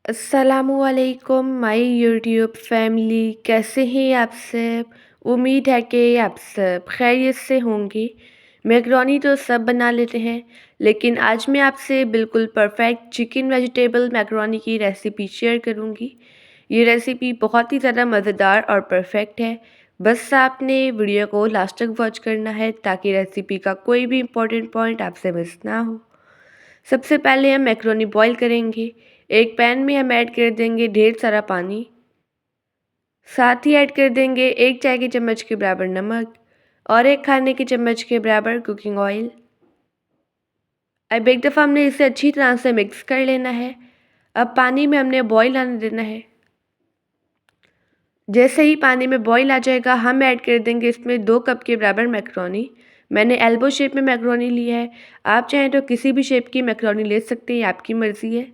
अस्सलामुअलैकुम my YouTube family, कैसे हैं आप सब। उम्मीद है कि आप सब खैरियत से होंगे। मैकरोनी तो सब बना लेते हैं, लेकिन आज मैं आपसे बिल्कुल परफेक्ट चिकन वेजिटेबल मैकरोनी की रेसिपी शेयर करूंगी। ये रेसिपी बहुत ही ज़्यादा मज़ेदार और परफेक्ट है। बस आपने वीडियो को लास्ट तक वॉच करना है ताकि रेसिपी का कोई भी इम्पोर्टेंट पॉइंट आपसे मिस ना हो। सबसे पहले हम मैकरोनी बॉईल करेंगे। एक पैन में हम ऐड कर देंगे ढेर सारा पानी। साथ ही ऐड कर देंगे 1 चाय की चम्मच के बराबर नमक और 1 खाने की चम्मच के बराबर कुकिंग ऑयल। अब एक दफ़ा हमने इसे अच्छी तरह से मिक्स कर लेना है। अब पानी में हमने बॉईल आने देना है। जैसे ही पानी में बॉईल आ जाएगा हम ऐड कर देंगे इसमें 2 कप के बराबर मैकरोनी। मैंने एल्बो शेप में मैकरोनी ली है। आप चाहें तो किसी भी शेप की मैकरोनी ले सकते हैं, आपकी मर्ज़ी है।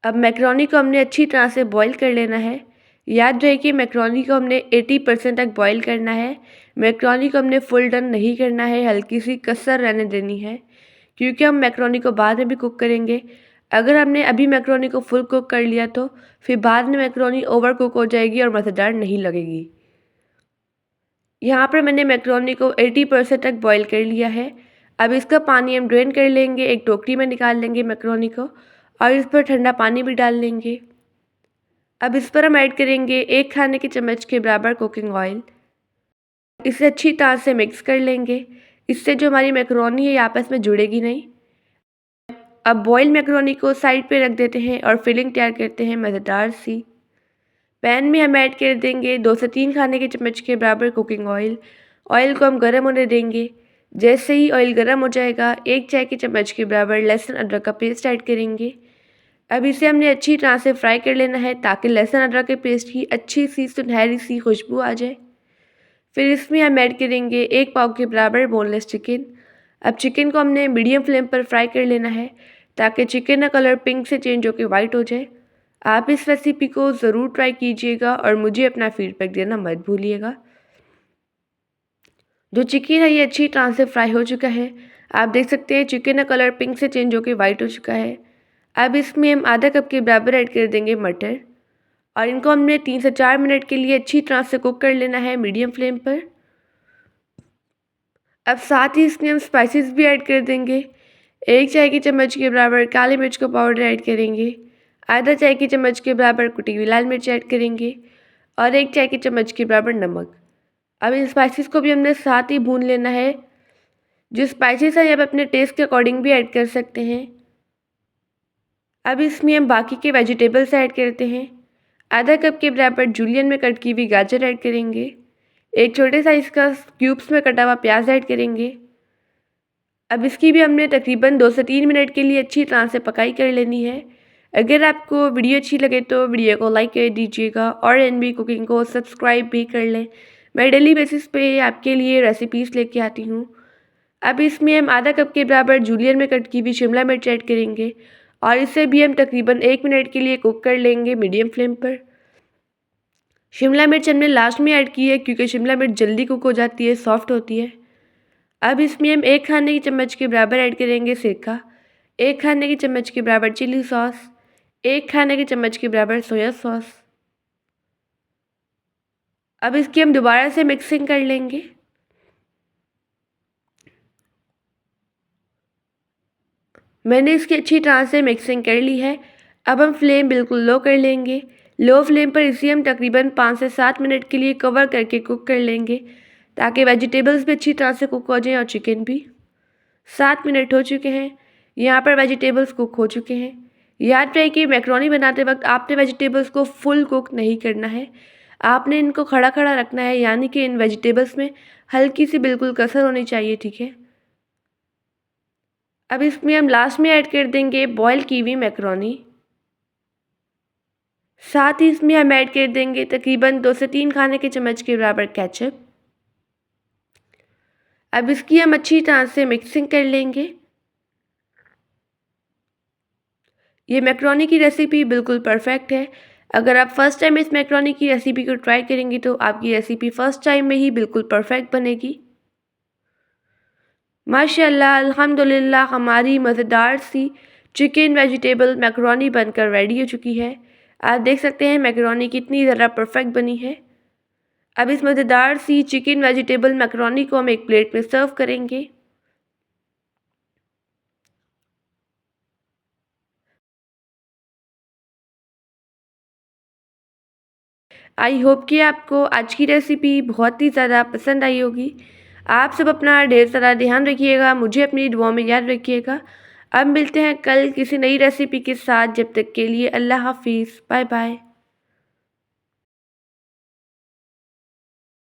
अब मैकरोनी को हमने अच्छी तरह से बॉईल कर लेना है। याद रहे कि मैकरोनी को हमने 80% तक बॉईल करना है। मैकरोनी को हमने फुल डन नहीं करना है, हल्की सी कसर रहने देनी है, क्योंकि हम मैकरोनी को बाद में भी कुक करेंगे। अगर हमने अभी मैकरोनी को फुल कुक कर लिया तो फिर बाद में मैकरोनी ओवर कुक हो जाएगी और मज़ेदार नहीं लगेगी। यहाँ पर मैंने मैकरोनी को 80% तक बॉईल कर लिया है। अब इसका पानी हम ड्रेन कर लेंगे, एक टोकरी में निकाल लेंगे मैकरोनी को और इस पर ठंडा पानी भी डाल लेंगे। अब इस पर हम ऐड करेंगे 1 खाने की चम्मच के बराबर कुकिंग ऑयल। इसे अच्छी तरह से मिक्स कर लेंगे। इससे जो हमारी मैकरोनी है ये आपस में जुड़ेगी नहीं। अब बॉयल मैकरोनी को साइड पे रख देते हैं और फिलिंग तैयार करते हैं मज़ेदार सी। पैन में हम ऐड कर देंगे 2 से 3 खाने के चम्मच के बराबर कुकिंग ऑयल। ऑयल को हम गर्म होने देंगे। जैसे ही ऑयल गर्म हो जाएगा 1 चाय की चम्मच के बराबर लहसुन अदरक का पेस्ट ऐड करेंगे। अब इसे हमने अच्छी तरह से फ्राई कर लेना है ताकि लहसुन अदरक के पेस्ट की अच्छी सी सुनहरी सी खुशबू आ जाए। फिर इसमें हम ऐड करेंगे 1 पाव के बराबर बोनलेस चिकन। अब चिकन को हमने मीडियम फ्लेम पर फ्राई कर लेना है ताकि चिकन का कलर पिंक से चेंज होकर वाइट हो जाए। आप इस रेसिपी को ज़रूर ट्राई कीजिएगा और मुझे अपना फीडबैक देना मत भूलिएगा। जो चिकन है ये अच्छी तरह से फ्राई हो चुका है। आप देख सकते हैं चिकन का कलर पिंक से चेंज होकर वाइट हो चुका है। अब इसमें हम आधा कप के बराबर ऐड कर देंगे मटर और इनको हमने 3 से 4 मिनट के लिए अच्छी तरह से कुक कर लेना है मीडियम फ्लेम पर। अब साथ ही इसमें हम स्पाइसेस भी ऐड कर देंगे। 1 चाय की चम्मच के बराबर काली मिर्च का पाउडर ऐड करेंगे। आधा चाय की चम्मच के बराबर कुटी हुई लाल मिर्च ऐड करेंगे और 1 चाय की चम्मच के बराबर नमक। अब इन स्पाइसेस को भी हमने साथ ही भून लेना है। जो स्पाइसेस हैं आप अपने टेस्ट के अकॉर्डिंग भी ऐड कर सकते हैं। अब इसमें हम बाकी के वेजिटेबल्स ऐड करते हैं। आधा कप के बराबर जूलियन में कट की हुई गाजर ऐड करेंगे। एक छोटे साइज़ का क्यूब्स में कटा हुआ प्याज ऐड करेंगे। अब इसकी भी हमने तकरीबन 2 से 3 मिनट के लिए अच्छी तरह से पकाई कर लेनी है। अगर आपको वीडियो अच्छी लगे तो वीडियो को लाइक कर दीजिएगा और एनबी कुकिंग को सब्सक्राइब भी कर लें। मैं डेली बेसिस पे आपके लिए रेसिपीज़ लेके आती हूँ। अब इसमें हम आधा कप के बराबर जूलियन में कट की हुई शिमला मिर्च ऐड करेंगे और इसे भी हम तकरीबन 1 मिनट के लिए कुक कर लेंगे मीडियम फ्लेम पर। शिमला मिर्च हमने लास्ट में ऐड की है क्योंकि शिमला मिर्च जल्दी कुक हो जाती है, सॉफ्ट होती है। अब इसमें हम 1 खाने की चम्मच के बराबर ऐड करेंगे सिरका, 1 खाने की चम्मच के बराबर चिली सॉस, 1 खाने की चम्मच के बराबर सोया सॉस। अब इसकी हम दोबारा से मिक्सिंग कर लेंगे। मैंने इसकी अच्छी तरह से मिक्सिंग कर ली है। अब हम फ्लेम बिल्कुल लो कर लेंगे। लो फ्लेम पर इसे हम तकरीबन 5 से 7 मिनट के लिए कवर करके कुक कर लेंगे ताकि वेजिटेबल्स भी अच्छी तरह से कुक हो जाएं और चिकन भी। 7 मिनट हो चुके हैं। यहाँ पर वेजिटेबल्स कुक हो चुके हैं। याद रहे कि मैकरोनी बनाते वक्त आपने वेजिटेबल्स को फुल कुक नहीं करना है। आपने इनको खड़ा खड़ा रखना है, यानी कि इन वेजिटेबल्स में हल्की सी बिल्कुल कसर होनी चाहिए, ठीक है। अब इसमें हम लास्ट में ऐड कर देंगे बॉयल की हुई मैकरोनी। साथ ही इसमें हम ऐड कर देंगे तकरीबन 2 से 3 खाने के चम्मच के बराबर केचप। अब इसकी हम अच्छी तरह से मिक्सिंग कर लेंगे। ये मैकरोनी की रेसिपी बिल्कुल परफेक्ट है। अगर आप फर्स्ट टाइम इस मैकरोनी की रेसिपी को ट्राई करेंगी तो आपकी रेसिपी फर्स्ट टाइम में ही बिल्कुल परफेक्ट बनेगी। माशाल्लाह, अल्हम्दुलिल्लाह, हमारी मज़ेदार सी चिकन वेजिटेबल मैकरोनी बनकर रेडी हो चुकी है। आप देख सकते हैं मैकरोनी कितनी ज़्यादा परफेक्ट बनी है। अब इस मज़ेदार सी चिकन वेजिटेबल मैकरोनी को हम एक प्लेट में सर्व करेंगे। आई होप कि आपको आज की रेसिपी बहुत ही ज़्यादा पसंद आई होगी। आप सब अपना ढेर सारा ध्यान रखिएगा, मुझे अपनी दुआओं में याद रखिएगा। अब मिलते हैं कल किसी नई रेसिपी के साथ। जब तक के लिए अल्लाह हाफिज़, बाय बाय।